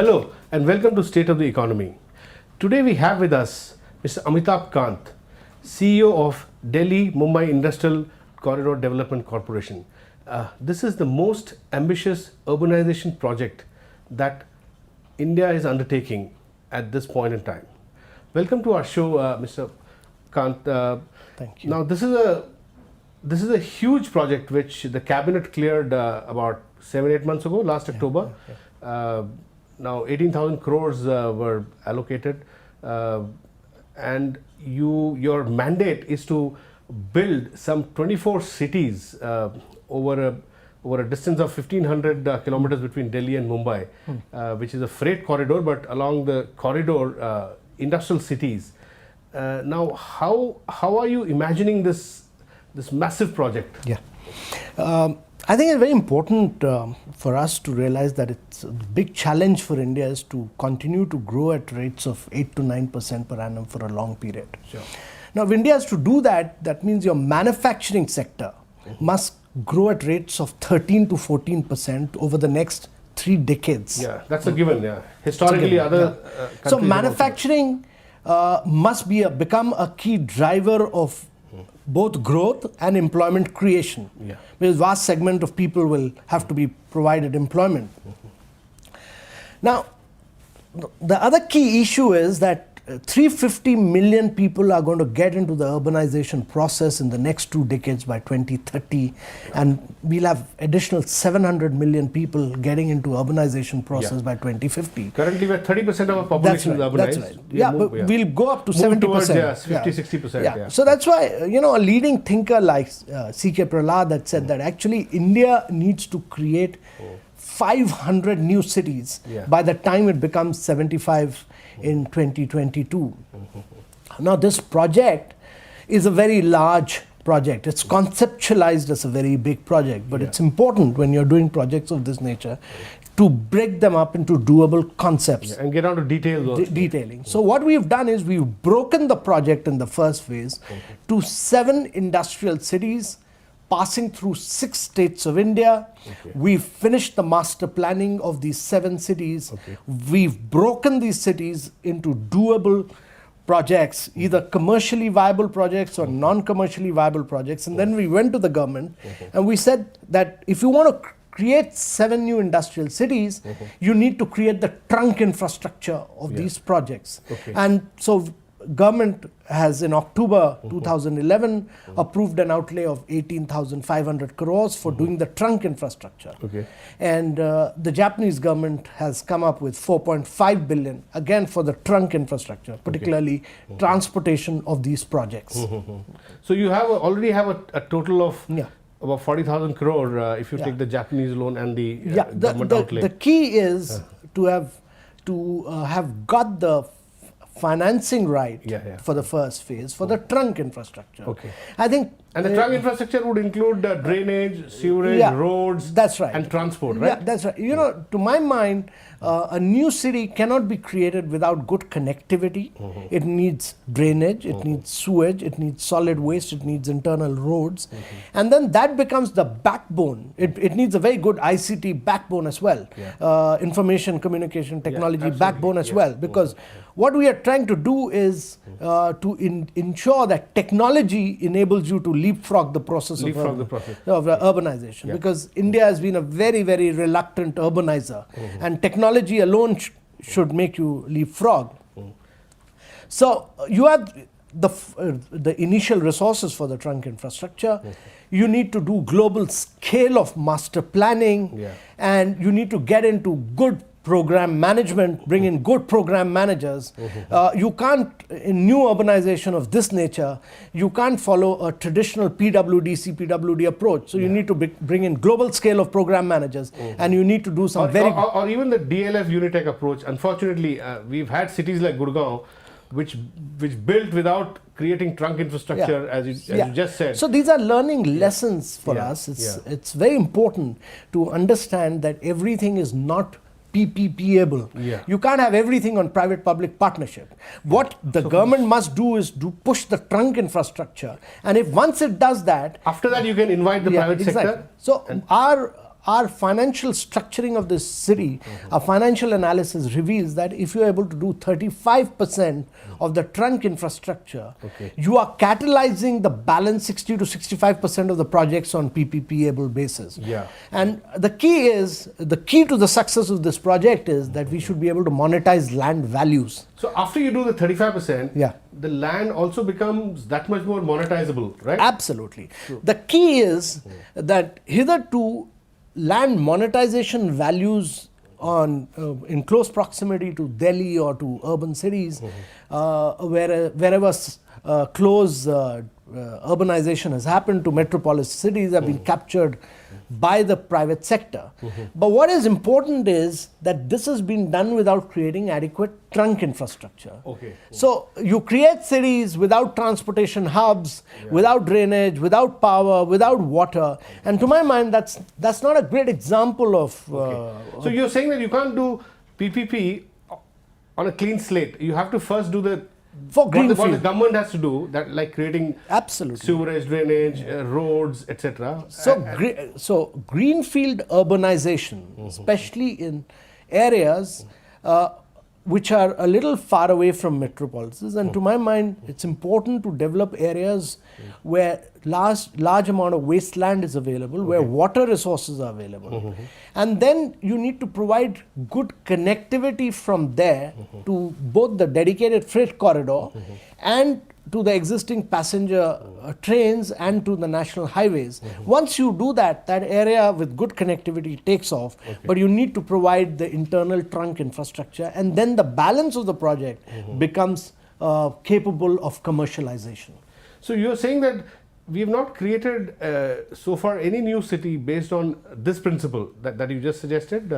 Hello and welcome to State of the Economy. Today we have with us Mr. Amitaba Kant, CEO of Delhi Mumbai Industrial Corridor Development Corporation. This is the most ambitious urbanization project that India is undertaking at this point in time. Welcome to our show, Mr. Kant. Thank you. Now this is a huge project which the cabinet cleared about 7-8 months ago, last October. Now 18,000 crores were allocated, and your mandate is to build some 24 cities over a distance of 1,500 kilometers between Delhi and Mumbai, which is a freight corridor, but along the corridor, industrial cities. Now, how are you imagining this massive project? Yeah. I think it's very important for us to realize that it's a big challenge for India is to continue to grow at rates of 8 to 9% per annum for a long period. Sure. Now, if India has to do that, that means your manufacturing sector must grow at rates of 13 to 14% over the next 3 decades. Yeah, that's a given. Yeah, historically, other countries so manufacturing must become a key driver of both growth and employment creation. Yeah. Because vast segment of people will have to be provided employment. Now, the other key issue is that 350 million people are going to get into the urbanization process in the next 2 decades by 2030, and we'll have additional 700 million people getting into urbanization process by 2050. Currently, we're 30% of our population is urbanized. That's right. Yeah, but we'll go up to 70%. Towards, 50-60%. Yeah. So that's why, a leading thinker like C.K. Prahalad had said that actually India needs to create 500 new cities by the time it becomes 75 in 2022. Now, this project is a very large project. It's conceptualized as a very big project, but it's important when you're doing projects of this nature to break them up into doable concepts. And get on to details. Detailing. So what we've done is we've broken the project in the first phase to 7 industrial cities passing through 6 states of India. We've finished the master planning of these 7 cities. We've broken these cities into doable projects, either commercially viable projects or non-commercially viable projects. And then we went to the government and we said that if you want to create 7 new industrial cities, you need to create the trunk infrastructure of these projects. And so government has in October 2011 approved an outlay of 18,500 crores for doing the trunk infrastructure. And the Japanese government has come up with 4.5 billion again for the trunk infrastructure, particularly transportation of these projects. So you already have a total of about 40,000 crore if you take the Japanese loan and the government outlay. The key is to have got the financing right for the first phase for the trunk infrastructure. I think, and the trunk infrastructure would include drainage, sewerage, roads, and transport, right? Yeah, that's right. To my mind, a new city cannot be created without good connectivity. It needs drainage, it needs sewage, it needs solid waste, it needs internal roads. And then that becomes the backbone. It needs a very good ICT backbone as well. Information communication technology backbone as well. Because what we are trying to do is to ensure that technology enables you to leapfrog the process of urbanization. Because India has been a very, very reluctant urbanizer, and technology alone should make you leapfrog. So you have the initial resources for the trunk infrastructure. You need to do global scale of master planning, and you need to get into good program management, bring in good program managers. You can't, in new urbanization of this nature, you can't follow a traditional PWD, CPWD approach. So you need to bring in global scale of program managers, and you need to do some or even the DLF Unitech approach. Unfortunately, we've had cities like Gurgaon which built without creating trunk infrastructure, as you just said. So these are learning lessons for us. It's very important to understand that everything is not PPP-able. You can't have everything on private-public partnership. What the government must do is push the trunk infrastructure, and if once it does that, after that you can invite the private sector. So our financial structuring of this city, our financial analysis reveals that if you are able to do 35% of the trunk infrastructure, you are catalyzing the balance 60 to 65% of the projects on PPP-able basis. Yeah. And the key to the success of this project is that we should be able to monetize land values. So after you do the 35%, Yeah. the land also becomes that much more monetizable, right? Absolutely. The key is that hitherto land monetization values on in close proximity to Delhi or to urban cities, wherever close urbanization has happened to metropolis cities have been captured by the private sector. But what is important is that this has been done without creating adequate trunk infrastructure. So you create cities without transportation hubs, without drainage, without power, without water, and to my mind that's not a great example of So you're saying that you can't do PPP on a clean slate. You have to first do the what the government has to do, that like creating absolutely sewerage, drainage, roads, etc. So greenfield urbanization, especially in areas which are a little far away from metropolises, and to my mind it's important to develop areas where large amount of wasteland is available, where water resources are available, and then you need to provide good connectivity from there to both the dedicated freight corridor and to the existing passenger trains and to the national highways. Once you do that, that area with good connectivity takes off, but you need to provide the internal trunk infrastructure, and then the balance of the project becomes capable of commercialization. So you're saying that we have not created so far any new city based on this principle that you just suggested.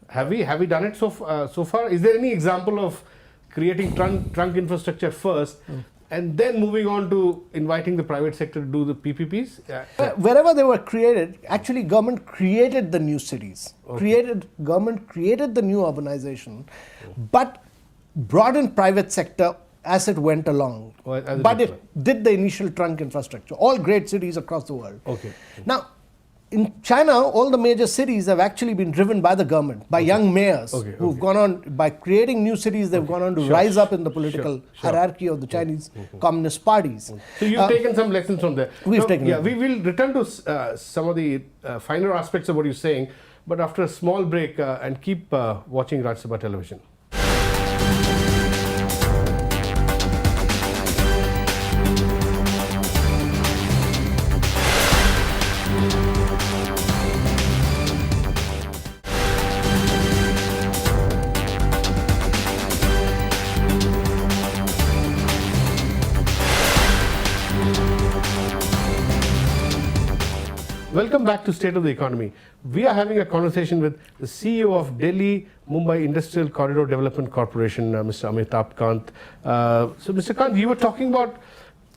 Have we done it so far? Is there any example of creating trunk infrastructure first and then moving on to inviting the private sector to do the PPPs? Wherever they were created, actually government created the new cities, government created the new urbanization, but brought in private sector as it went along. But it did the initial trunk infrastructure, all great cities across the world. Now, in China, all the major cities have actually been driven by the government, by young mayors who've gone on, by creating new cities, they've gone on to rise up in the political hierarchy of the Chinese Communist parties. So you've taken some lessons from there. We've taken we will return to some of the finer aspects of what you're saying, but after a small break, and keep watching Rajya Sabha television. Welcome back to State of the Economy. We are having a conversation with the CEO of Delhi-Mumbai Industrial Corridor Development Corporation, Mr. Amitaba Kant. So, Mr. Kant, you were talking about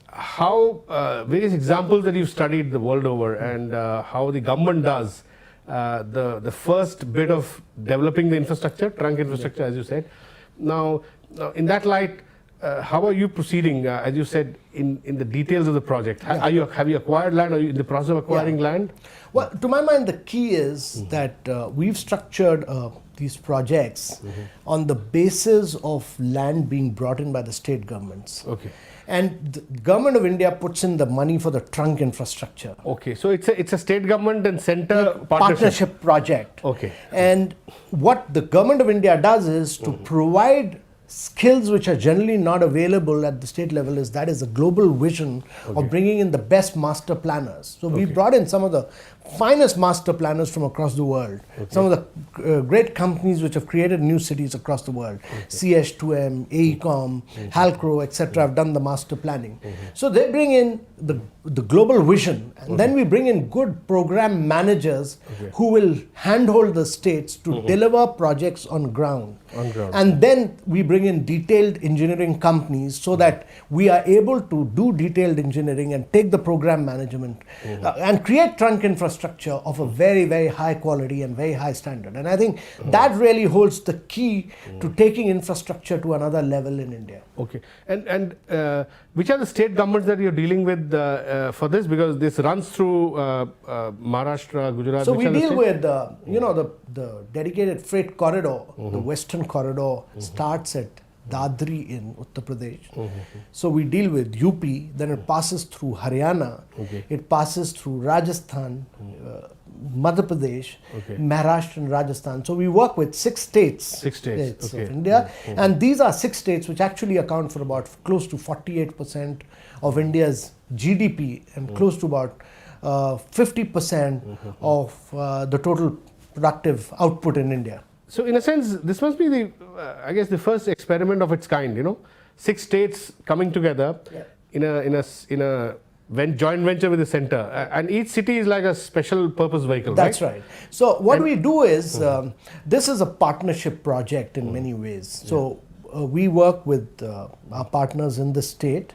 how various examples that you've studied the world over and how the government does the first bit of developing the infrastructure, trunk infrastructure, as you said. Now in that light, how are you proceeding, as you said, in the details of the project? Have you acquired land? Are you in the process of acquiring land? Well, to my mind, the key is that we've structured these projects on the basis of land being brought in by the state governments. And the government of India puts in the money for the trunk infrastructure. So it's a state government and center partnership project. And what the government of India does is to provide skills which are generally not available at the state level, is a global vision of bringing in the best master planners. So we brought in some of the finest master planners from across the world, some of the great companies which have created new cities across the world, CH2M, AECOM, Halcro, etc. have done the master planning. So they bring in the global vision, and then we bring in good program managers who will handhold the states to deliver projects on ground. And then we bring in detailed engineering companies so that we are able to do detailed engineering and take the program management and create trunk infrastructure of a very, very high quality and very high standard. And I think that really holds the key to taking infrastructure to another level in India. And which are the state governments that you're dealing with with for this, because this runs through Maharashtra, Gujarat? So we which are the deal states? with the dedicated freight corridor. The western corridor starts at Dadri in Uttar Pradesh. So we deal with UP, then it passes through Haryana, it passes through Rajasthan, Madhya Pradesh, Maharashtra and Rajasthan. So we work with 6 states, of India, and these are 6 states which actually account for about close to 48% of India's GDP and close to about 50% of the total productive output in India. So in a sense, this must be the, I guess, the first experiment of its kind. 6 states coming together in a joint venture with the center, and each city is like a special purpose vehicle. That's right. So what we do is this is a partnership project in many ways. So we work with our partners in the state.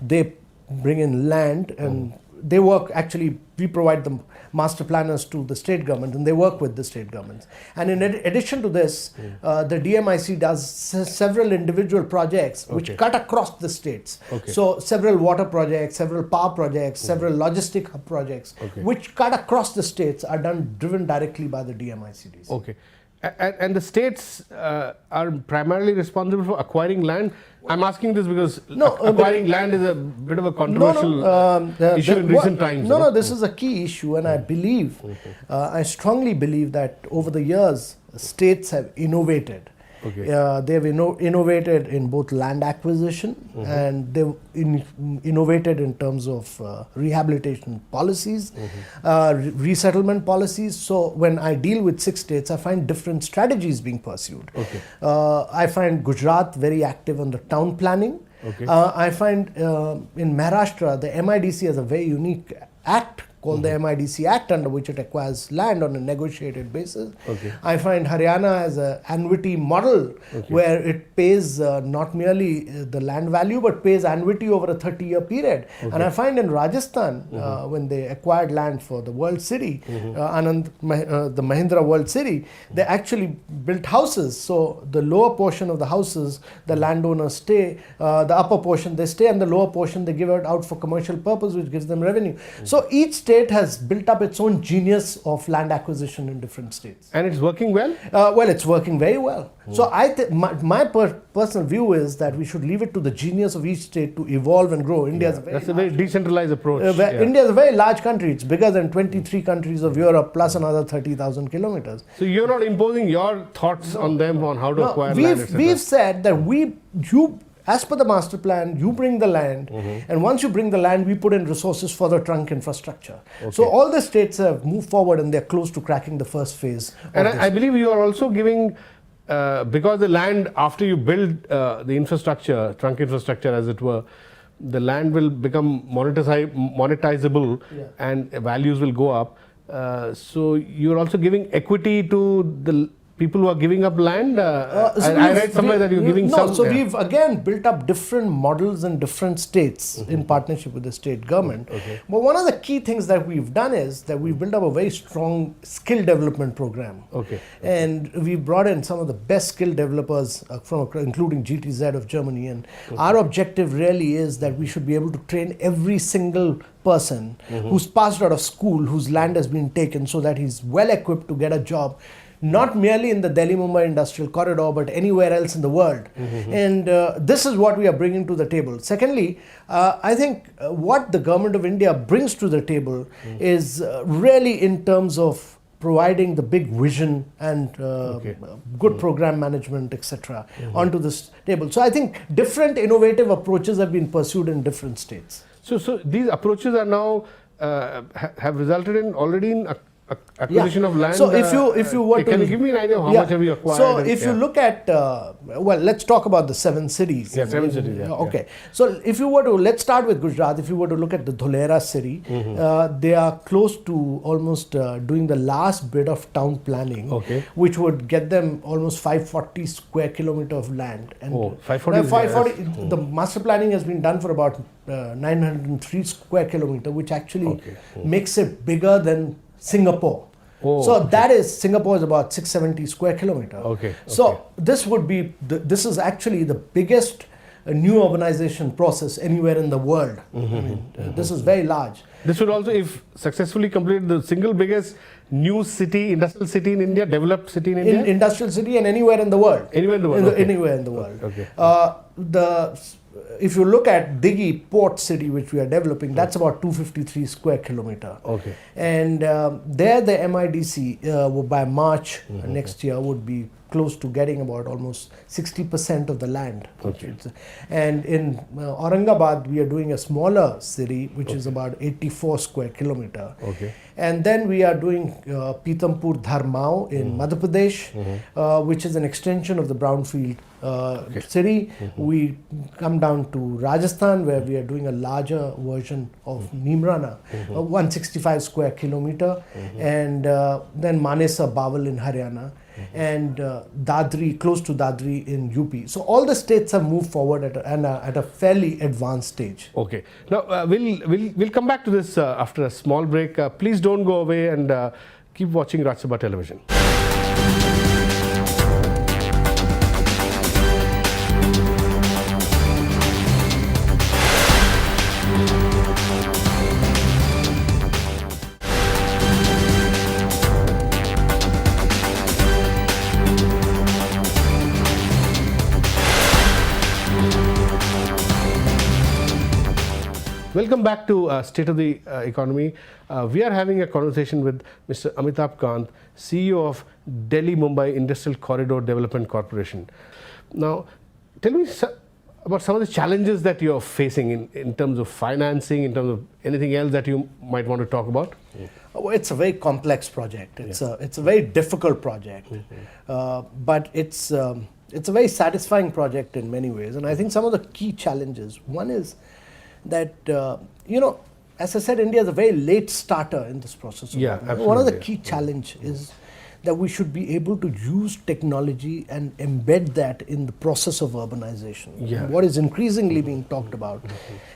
They bring in land and they work, actually we provide the master planners to the state government and they work with the state governments. And in addition to this, the DMIC does several individual projects which cut across the states. So several water projects, several power projects, several logistic hub projects which cut across the states are driven directly by the DMICDs. Okay. And the states are primarily responsible for acquiring land. I'm asking this because acquiring land is a bit of a controversial issue in recent times. No, this is a key issue, and I believe, I strongly believe that over the years, states have innovated. They have innovated in both land acquisition and they've innovated in terms of rehabilitation policies, resettlement policies. So when I deal with 6 states, I find different strategies being pursued. I find Gujarat very active on the town planning. I find in Maharashtra, the MIDC has a very unique act called the MIDC Act, under which it acquires land on a negotiated basis. I find Haryana has an annuity model where it pays not merely the land value but pays annuity over a 30-year period. And I find in Rajasthan, when they acquired land for the World City, the Mahindra World City, they actually built houses. So the lower portion of the houses, the landowners stay, the upper portion they stay, and the lower portion they give it out for commercial purpose, which gives them revenue. So each state has built up its own genius of land acquisition in different states. And it's working well? Well, it's working very well. So my personal view is that we should leave it to the genius of each state to evolve and grow. That's a very decentralized approach. India is a very large country. It's bigger than 23 countries of Europe plus another 30,000 kilometers. So you're not imposing your thoughts on them on how to acquire land, etc. We've said that as per the master plan, you bring the land, and once you bring the land, we put in resources for the trunk infrastructure. So all the states have moved forward and they're close to cracking the first phase. And I believe you are also giving, because the land, after you build the infrastructure, trunk infrastructure as it were, the land will become monetizable and values will go up. So you're also giving equity to the people who are giving up land? I read somewhere that you're giving some... So we've again built up different models in different states in partnership with the state government. But one of the key things that we've done is that we've built up a very strong skill development program. And we brought in some of the best skill developers, including GTZ of Germany. And our objective really is that we should be able to train every single person who's passed out of school, whose land has been taken, so that he's well equipped to get a job, not merely in the Delhi-Mumbai industrial corridor, but anywhere else in the world. And this is what we are bringing to the table. Secondly, I think what the government of India brings to the table is really in terms of providing the big vision and good program management, etc., onto this table. So I think different innovative approaches have been pursued in different states. So these approaches are now have resulted in already in acquisition of land. So if you were can you give me an idea of how much have you acquired? So if you look at well, let's talk about the 7 cities. 7 cities. Okay. So if you were to, let's start with Gujarat. If you were to look at the Dholera city, they are close to almost doing the last bit of town planning, which would get them almost 540 square kilometer of land. And 540. The master planning has been done for about 903 square kilometer, which actually makes it bigger than Singapore. Singapore is about 670 square kilometer. So this would be this is actually the biggest a new urbanization process anywhere in the world. I mean, this is very large. This would also, if successfully completed, the single biggest new city, industrial city in India, developed city in India? Industrial city and anywhere in the world. Anywhere in the world? Okay. Anywhere in the world. Okay. If you look at Dighi port city, which we are developing, that's about 253 square kilometer. Okay. And there the MIDC by March next year would be close to getting about almost 60% of the land. Okay. And in Aurangabad, we are doing a smaller city, which is about 84 square kilometer. Okay. And then we are doing Pitampur Dharmao in Madhya Pradesh, which is an extension of the brownfield city. We come down to Rajasthan, where we are doing a larger version of Neemrana, 165 square kilometer, and then Manesa Bawal in Haryana, and Dadri, close to Dadri in UP. So all the states have moved forward at a fairly advanced stage. Okay. Now we'll come back to this after a small break. Please don't go away and keep watching Rajya Sabha television. Welcome back to State of the Economy. We are having a conversation with Mr. Amitaba Kant, CEO of Delhi Mumbai Industrial Corridor Development Corporation. Now, tell me about some of the challenges that you're facing in terms of financing, in terms of anything else that you might want to talk about. Well, it's a very complex project. It's a very difficult project, but it's a very satisfying project in many ways. And I think some of the key challenges. One is that, as I said, India is a very late starter in this process. Yeah, absolutely. One of the key challenges is that we should be able to use technology and embed that in the process of urbanization. Yeah. What is increasingly being talked about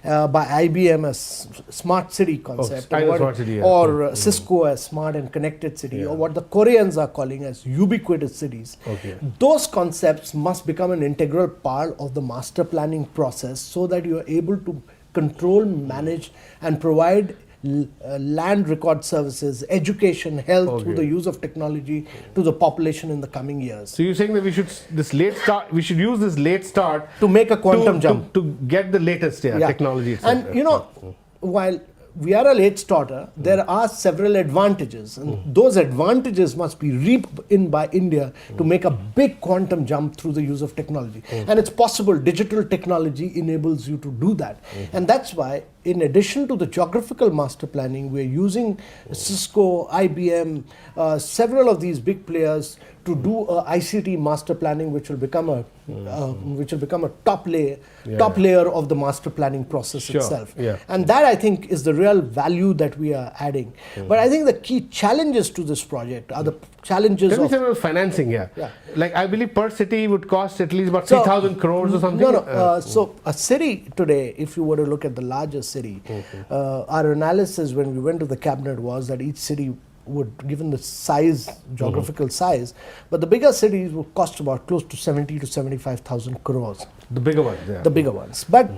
by IBM as smart city concept, smart city, yeah. or Cisco as smart and connected city, or what the Koreans are calling as ubiquitous cities. Okay. Those concepts must become an integral part of the master planning process so that you are able to control, manage, and provide land record services, education, health through the use of technology to the population in the coming years. So you're saying that we should use this late start to make a quantum jump to get the latest technology itself. And while we are a late starter, there are several advantages, and those advantages must be reaped in by India to make a big quantum jump through the use of technology. And it's possible. Digital technology enables you to do that. And that's why, in addition to the geographical master planning, we're using Cisco, IBM, several of these big players to do a ICT master planning, which will become a top layer of the master planning process itself. Yeah. And that, I think, is the real value that we are adding. But I think the key challenges to this project are the challenges Tell me about financing. Yeah. Like I believe per city would cost at least about 3,000 crores or something. So a city today, if you were to look at the largest city, our analysis when we went to the cabinet was that each city would, given the size, geographical size, but the bigger cities would cost about close to 70 to 75,000 crores. The bigger ones, yeah. The bigger ones. But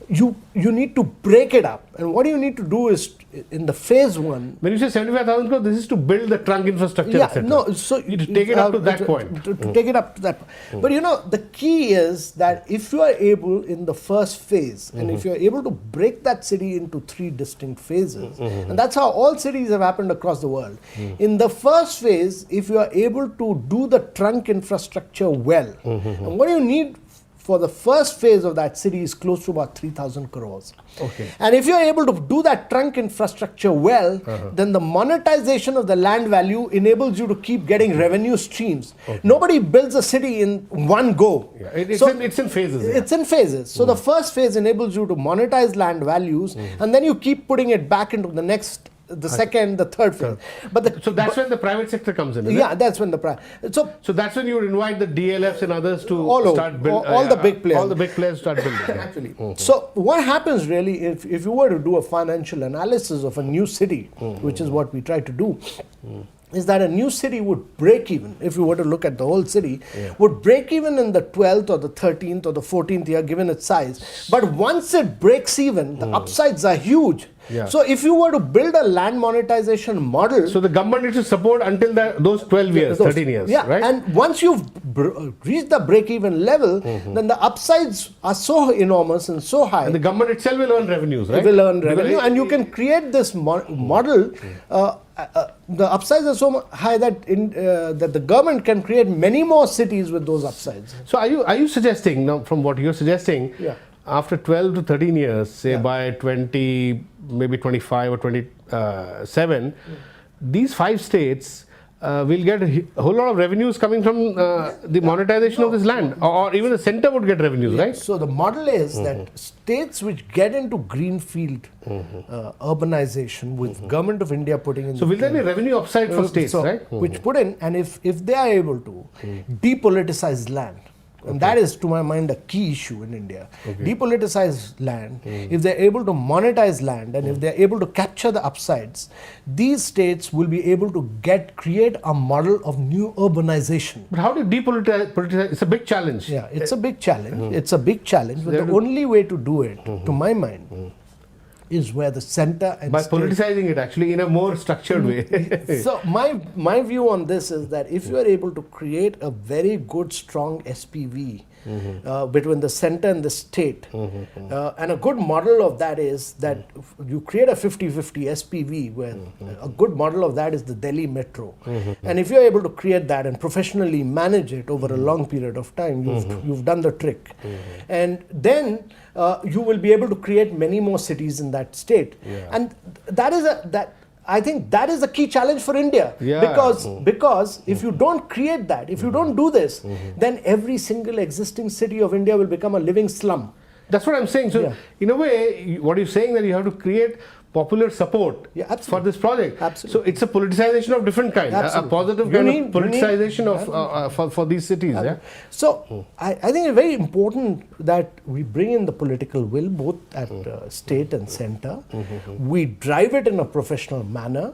you need to break it up. And what you need to do is, in the phase one... When you say 75,000 crores, this is to build the trunk infrastructure, etc. No, so you take it up to that point. To take it up to that point. But the key is that if you are able in the first phase, and if you are able to break that city into 3 distinct phases, and that's how all cities have happened across the world. In the first phase, if you are able to do the trunk infrastructure well, and what you need for the first phase of that city is close to about 3,000 crores. Okay. And if you're able to do that trunk infrastructure well, then the monetization of the land value enables you to keep getting revenue streams. Nobody builds a city in one go. Yeah. It's in phases. Yeah. It's in phases. So the first phase enables you to monetize land values, and then you keep putting it back into the next, the second, the third phase. So that's when the private sector comes in, yeah, that's when the private. So that's when you would invite the DLFs and others to start building. All the big players. All the big players start building. Actually. So what happens really, if you were to do a financial analysis of a new city, which is what we try to do, is that a new city would break even, if you were to look at the whole city, would break even in the 12th or the 13th or the 14th year, given its size. But once it breaks even, the upsides are huge. Yeah. So if you were to build a land monetization model... So the government needs to support until those 12 years, 13 years, right? And once you've reached the break-even level, then the upsides are so enormous and so high. And the government itself will earn revenues, right? It will earn revenue, and you can create this model. The upsides are so high that that the government can create many more cities with those upsides. So are you suggesting, now from what you're suggesting, after 12 to 13 years, say by 20, maybe 25 or 27, these 5 states will get a whole lot of revenues coming from the monetization of this land, or even the center would get revenues, right? So the model is that states which get into greenfield urbanization with Government of India putting in... So will there be revenue upside for states, right? Which put in, and if they are able to depoliticize land, and that is, to my mind, a key issue in India. Depoliticize land. If they're able to monetize land, and if they're able to capture the upsides, these states will be able to create a model of new urbanization. But how do you depoliticize? It's a big challenge. Yeah, it's a big challenge. It's a big challenge. But the only way to do it, to my mind, is where the center and by politicizing it actually in a more structured way. So my view on this is that if you are able to create a very good, strong SPV between the center and the state, and a good model of that is that you create a 50-50 SPV, where a good model of that is the Delhi Metro. And if you're able to create that and professionally manage it over a long period of time, you've done the trick. And then you will be able to create many more cities in that state. And I think that is a key challenge for India. Because if you don't create that, if you don't do this, then every single existing city of India will become a living slum. That's what I'm saying. So in a way, what you're saying, that you have to create popular support for this project. Absolutely. So it's a politicization of different kind, a positive kind of politicization for these cities. So I think it's very important that we bring in the political will, both at state and center. We drive it in a professional manner,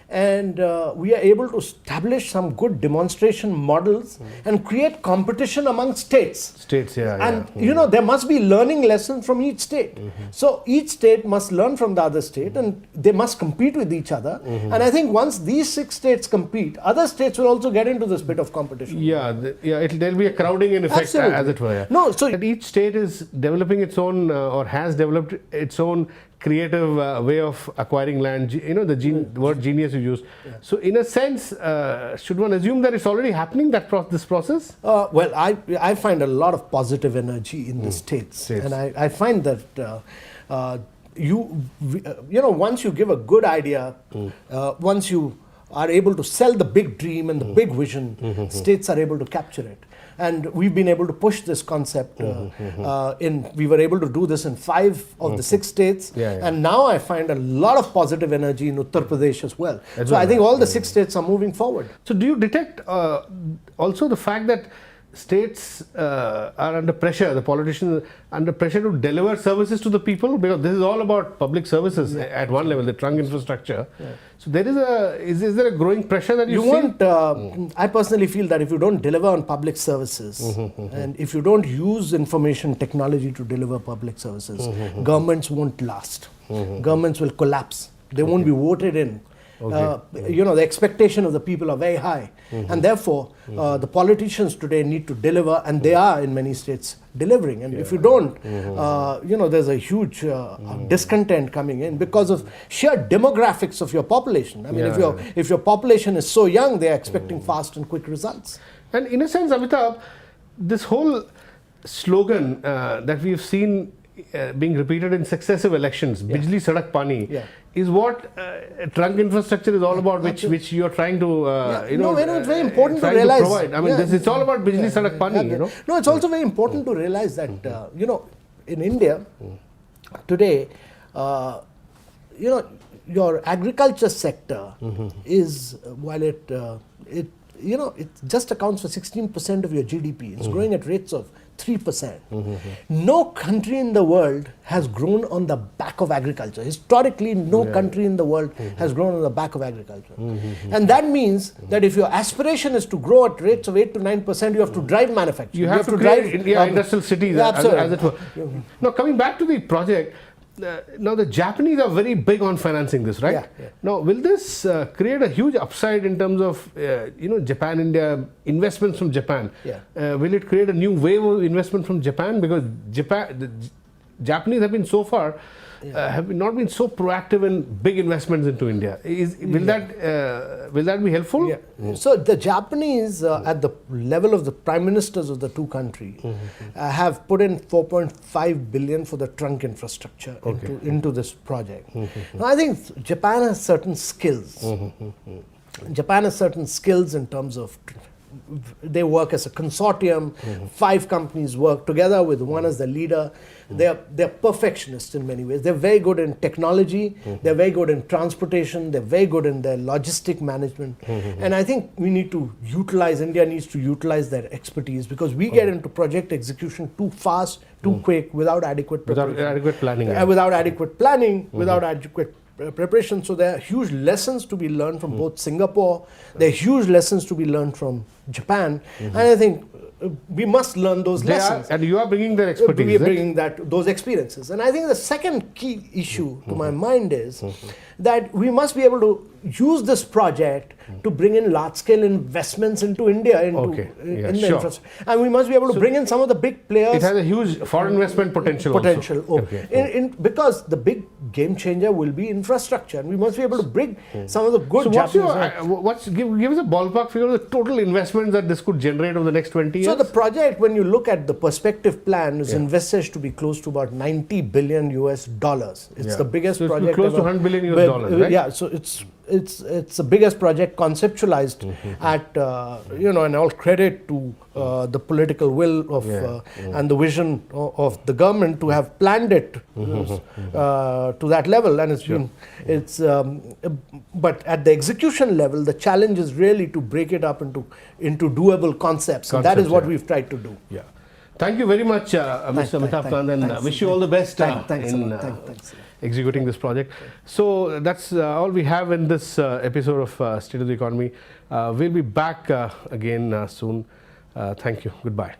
and we are able to establish some good demonstration models and create competition among states. And you know, there must be learning lessons from each state. So each state must learn from the other state, and they must compete with each other. And I think once these 6 states compete, other states will also get into this bit of competition. There'll be a crowding in effect, as it were. No, so each state is developing its own, or has developed its own creative way of acquiring land. You know, the word genius you used. So in a sense, should one assume that it's already happening, this process? Well, I find a lot of positive energy in the states. And I find that you know, once you give a good idea, once you are able to sell the big dream and the big vision, states are able to capture it. And we've been able to push this concept we were able to do this in 5 of the 6 states. And now I find a lot of positive energy in Uttar Pradesh as well. So I think all the 6 states are moving forward. So do you detect also the fact that states are under pressure, the politicians under pressure to deliver services to the people? Because this is all about public services at one level, the trunk infrastructure. So there is there a growing pressure that you see? I personally feel that if you don't deliver on public services, and if you don't use information technology to deliver public services, governments won't last. Governments will collapse. They won't be voted in. You know, the expectation of the people are very high, and therefore the politicians today need to deliver, and they are in many states delivering. And if you don't, you know, there's a huge discontent coming in because of sheer demographics of your population. I mean, if your population is so young, they are expecting fast and quick results. And in a sense, Amitabh, this whole slogan that we've seen being repeated in successive elections, Bijli Sadak Pani, is what trunk infrastructure is all about, which you are trying to, you know, it's very important to realize. Provide. I mean, it's all about Bijli Sadak Pani, you know. No, it's also very important to realize that, you know, in India today, you know, your agriculture sector is, while it you know, it just accounts for 16% of your GDP. It's growing at rates of 3%. No country in the world has grown on the back of agriculture. Historically, no country in the world has grown on the back of agriculture. And that means that if your aspiration is to grow at rates of 8 to 9%, you have to drive manufacturing. You have to drive industrial cities, as it were. Now, coming back to the project, now the Japanese are very big on financing this, right? Now, will this create a huge upside in terms of Japan, India investments from Japan? Will it create a new wave of investment from Japan? Because the Japanese have been so far have not been so proactive in big investments into India. Will that be helpful? So the Japanese, at the level of the prime ministers of the two countries, have put in 4.5 billion for the trunk infrastructure into this project. Now, I think Japan has certain skills. Japan has certain skills in terms of they work as a consortium. 5 companies work together with one as the leader. They're perfectionists in many ways. They're very good in technology. They're very good in transportation. They're very good in their logistic management. And I think we need to utilize, India needs to utilize their expertise, because we get into project execution too fast, too quick, without adequate preparation. Without adequate planning. Without adequate planning, without adequate preparation. So there are huge lessons to be learned from both Singapore. There are huge lessons to be learned from Japan. And I think we must learn those lessons. And you are bringing their expertise. We are bringing those experiences. And I think the second key issue to my mind is that we must be able to use this project to bring in large-scale investments into India, the infrastructure. And we must be able to bring in some of the big players. It has a huge foreign investment potential also. Because the big game changer will be infrastructure. And we must be able to bring some of the good Japanese... Give us a ballpark figure of the total investments that this could generate over the next 20 years? So the project, when you look at the perspective plan, is envisaged to be close to about $90 billion US. It's the biggest project close to $100 billion US dollars, right? Yeah, so it's the biggest project conceptualized at and all credit to the political will of and the vision of the government to have planned it to that level, and but at the execution level, the challenge is really to break it up into doable concepts, and that is what we've tried to do. Thank you very much, Mr. Amitaba Kant, and wish you all the best in executing this project. So that's all we have in this episode of State of the Economy. We'll be back again soon. Thank you. Goodbye.